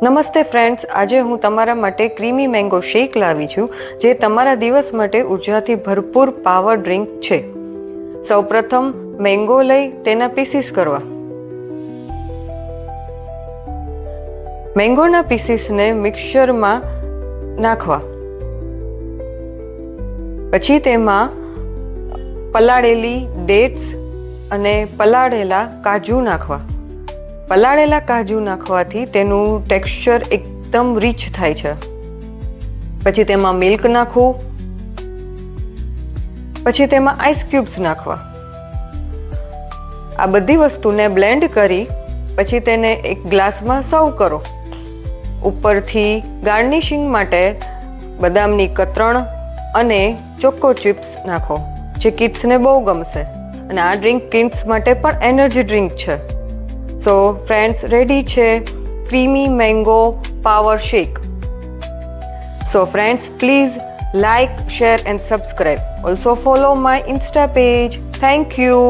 નમસ્તે ફ્રેન્ડ્સ, આજે હું તમારા માટે ક્રીમી મેંગો શેક લાવી છું, જે તમારા દિવસ માટે ઉર્જાથી ભરપૂર પાવર ડ્રિંક છે. સૌપ્રથમ મેંગો લઈ તેના પીસીસ કરવા. મેંગોના પીસીસને મિક્સરમાં નાખવા. પછી તેમાં પલાળેલી ડેટ્સ અને પલાળેલા કાજુ નાખવા. પલાળેલા કાજુ નાખવાથી તેનું ટેક્સચર એકદમ રીચ થાય છે. પછી તેમાં મિલ્ક નાખવું. પછી તેમાં આઈસ ક્યુબ્સ નાખવા. આ બધી વસ્તુને બ્લેન્ડ કરી પછી તેને એક ગ્લાસમાં સર્વ કરો. ઉપરથી ગાર્નિશિંગ માટે બદામની કતરણ અને ચોકો ચિપ્સ નાખો, જે કિડ્સને બહુ ગમશે. અને આ ડ્રિંક કિડ્સ માટે પણ એનર્જી ડ્રિંક છે. સો ફ્રેન્ડ્સ, રેડી છે creamy mango power shake. So friends, please like, share and subscribe. Also follow my Insta page. Thank you.